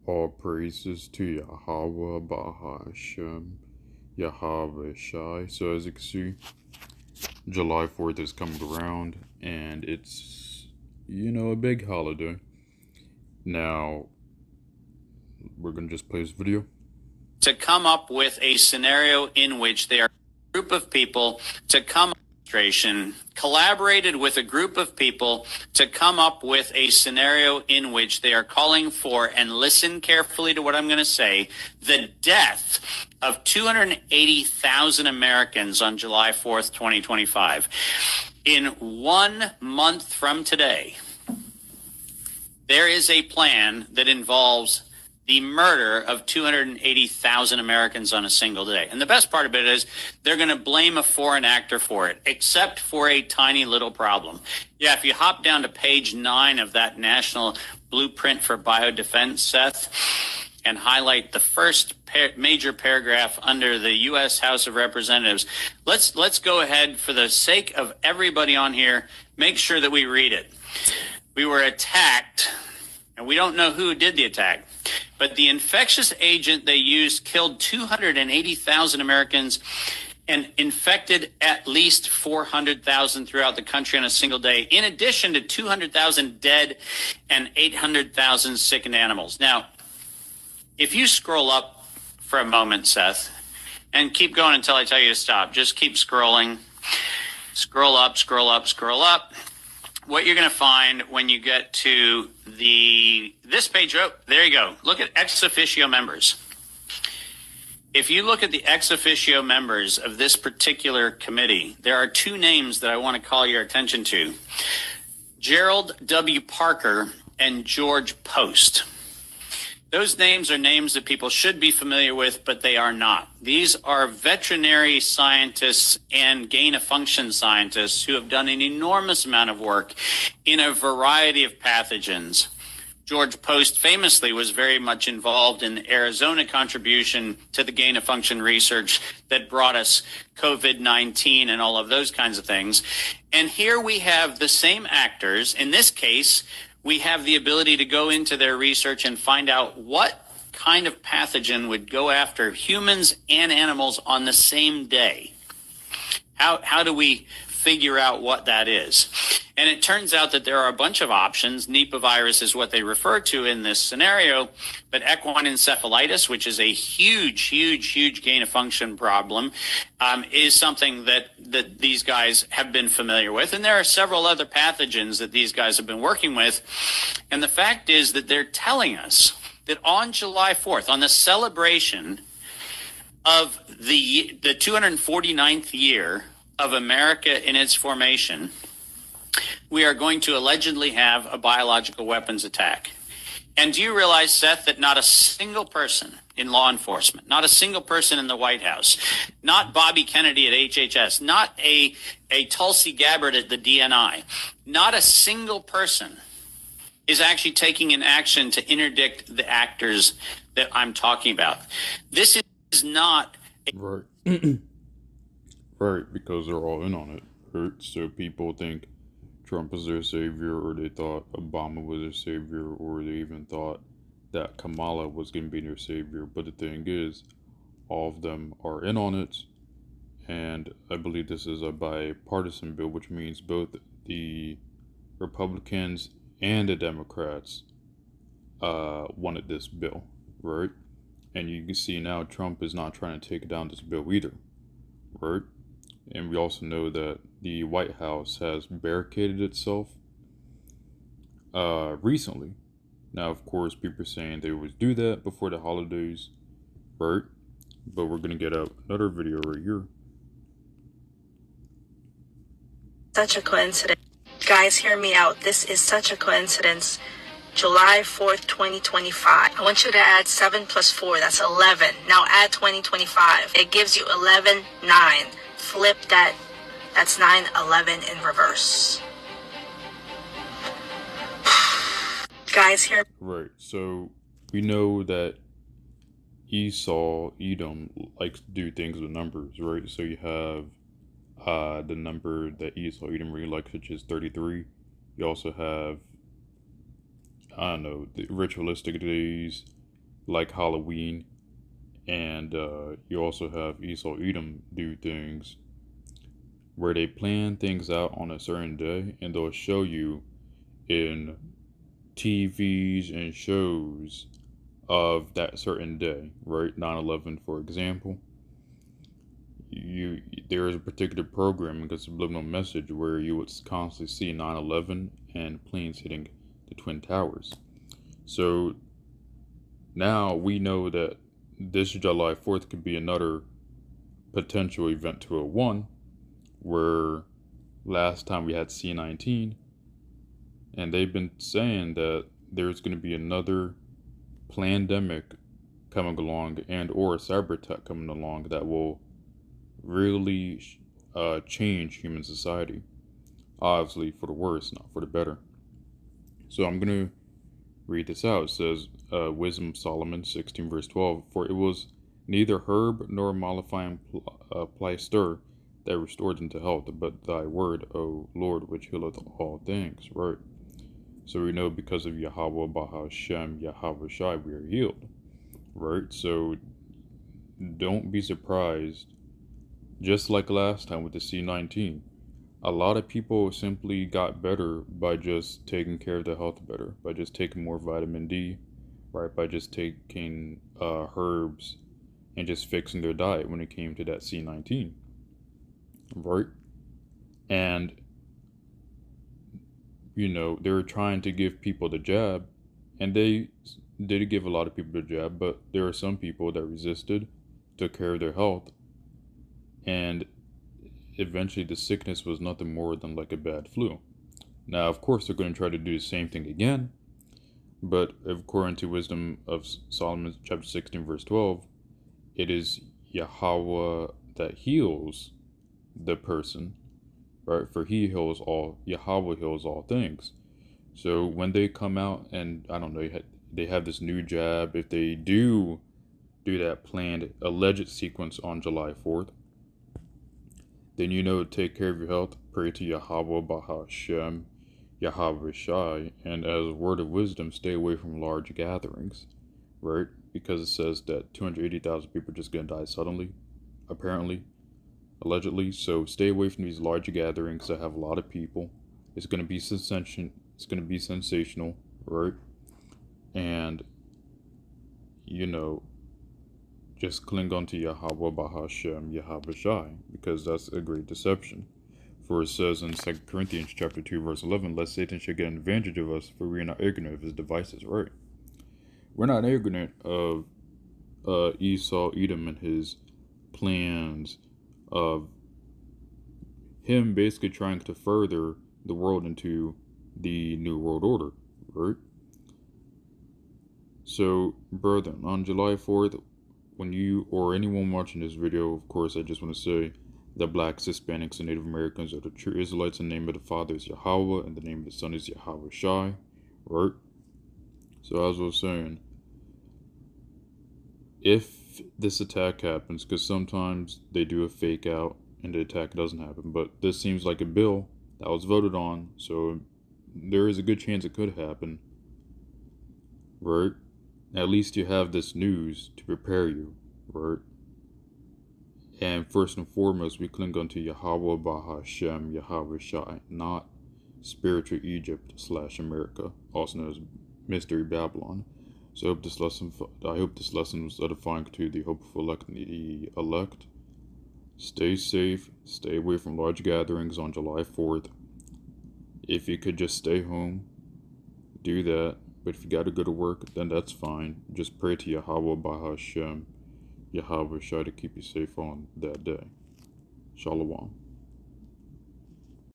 All praises to Yahweh Bahashem, Yahweh Shai. So as you can see, July 4th is coming around, and it's, a big holiday. Now, we're going to just play this video. To come up with a scenario in which they are a group of people to come collaborated with a group of people to come up with a scenario in which they are calling for, and listen carefully to what I'm going to say, the death of 280,000 Americans on July 4th, 2025. In 1 month from today, there is a plan that involves the murder of 280,000 Americans on a single day. And the best part of it is they're going to blame a foreign actor for it, except for a tiny little problem. Yeah, if you hop down to page 9 of that National Blueprint for Biodefense, Seth, and highlight the first major paragraph under the U.S. House of Representatives, let's go ahead, for the sake of everybody on here, make sure that we read it. We were attacked, and we don't know who did the attack, but the infectious agent they used killed 280,000 Americans and infected at least 400,000 throughout the country on a single day, in addition to 200,000 dead and 800,000 sickened animals. Now, if you scroll up for a moment, Seth, and keep going until I tell you to stop, just keep scrolling. Scroll up, scroll up, scroll up. What you're going to find when you get to this page, oh, there you go. Look at ex officio members. If you look at the ex officio members of this particular committee, there are two names that I want to call your attention to: Gerald W. Parker and George Post. Those names are names that people should be familiar with, but they are not. These are veterinary scientists and gain-of-function scientists who have done an enormous amount of work in a variety of pathogens. George Post famously was very much involved in the Arizona contribution to the gain-of-function research that brought us COVID-19 and all of those kinds of things. And here we have the same actors. In this case, we have the ability to go into their research and find out what kind of pathogen would go after humans and animals on the same day. How do we figure out what that is? And it turns out that there are a bunch of options. Nipah virus is what they refer to in this scenario, but equine encephalitis, which is a huge gain of function problem, is something that these guys have been familiar with. And there are several other pathogens that these guys have been working with. And the fact is that they're telling us that on July 4th, on the celebration of the 249th year of America in its formation, we are going to allegedly have a biological weapons attack. And do you realize, Seth, that not a single person in law enforcement, not a single person in the White House, not Bobby Kennedy at HHS, not a Tulsi Gabbard at the DNI, not a single person is actually taking an action to interdict the actors that I'm talking about? This is not Right. Right, because they're all in on it. Right? So people think Trump is their savior, or they thought Obama was their savior, or they even thought that Kamala was going to be their savior. But the thing is, all of them are in on it, and I believe this is a bipartisan bill, which means both the Republicans and the Democrats wanted this bill, right? And you can see now Trump is not trying to take down this bill either, right? And we also know that the White House has barricaded itself recently. Now, of course, people are saying they always do that before the holidays, right? But we're going to get out another video right here. Such a coincidence. Guys, hear me out. This is such a coincidence. July 4th, 2025. I want you to add 7 plus 4. That's 11. Now add 2025. It gives you 11, 9. Flip that. That's 9, 11 in reverse. Guys, here. Right. So we know that Edom likes to do things with numbers, right? So you have the number that Edom really likes, which is 33. You also have, I don't know, the ritualistic days, like Halloween, and you also have Esau Edom do things where they plan things out on a certain day, and they'll show you in TVs and shows of that certain day, right? 9/11, for example. There is a particular program because subliminal message where you would constantly see 9/11 and planes hitting the Twin Towers. So now we know that this July 4th could be another potential event 201, where last time we had C-19, and they've been saying that there's going to be another pandemic coming along and or a cyber attack coming along that will really change human society. Obviously for the worse, not for the better. So I'm going to read this out. It says, Wisdom of Solomon 16 verse 12, for it was neither herb nor mollifying plaister that restored into health, but thy word, O Lord, which healeth all things. Right. So we know because of Yahweh, Bahashem, Yahweh Shai, we are healed. Right. So don't be surprised. Just like last time with the C-19, a lot of people simply got better by just taking care of their health better, by just taking more vitamin D, right? By just taking herbs and just fixing their diet when it came to that C-19, right? And, they were trying to give people the jab, and they did give a lot of people the jab, but there are some people that resisted, took care of their health, and eventually the sickness was nothing more than like a bad flu. Now, of course, they're going to try to do the same thing again, but according to Wisdom of Solomon chapter 16 verse 12, it is Yahweh that heals the person, right? For he heals all, Yahweh heals all things. So when they come out and, I don't know, they have this new jab, if they do that planned alleged sequence on July 4th, then take care of your health, pray to Yahweh, Bahashem, Yahweh Shai, and as a word of wisdom, stay away from large gatherings, right? Because it says that 280,000 people are just going to die suddenly, apparently, allegedly. So stay away from these large gatherings that have a lot of people. It's going to be sensational, right? And, just cling on to Yahweh, Bahashem, Yahweh Shai, because that's a great deception. For it says in 2 Corinthians chapter 2, verse 11, lest Satan should get an advantage of us, for we are not ignorant of his devices, right? We're not ignorant of Esau, Edom, and his plans of him basically trying to further the world into the New World Order, right? So, brethren, on July 4th, when you or anyone watching this video, of course, I just want to say that blacks, Hispanics, and Native Americans are the true Israelites. The name of the Father is Yahweh, and the name of the Son is Yahweh Shai, right? So as I was saying, if this attack happens, because sometimes they do a fake out and the attack doesn't happen, but this seems like a bill that was voted on, so there is a good chance it could happen, right? At least you have this news to prepare you, right? And first and foremost, we cling unto Yahweh, Bahashem, Yahweh Shai, not spiritual Egypt / America, also known as Mystery Babylon. So I hope this lesson was edifying to the hopeful elect and the elect. Stay safe, stay away from large gatherings on July 4th. If you could just stay home, do that. But if you gotta go to work, then that's fine. Just pray to Yahweh, Bahashem, Yahweh Shai to keep you safe on that day. Shalom.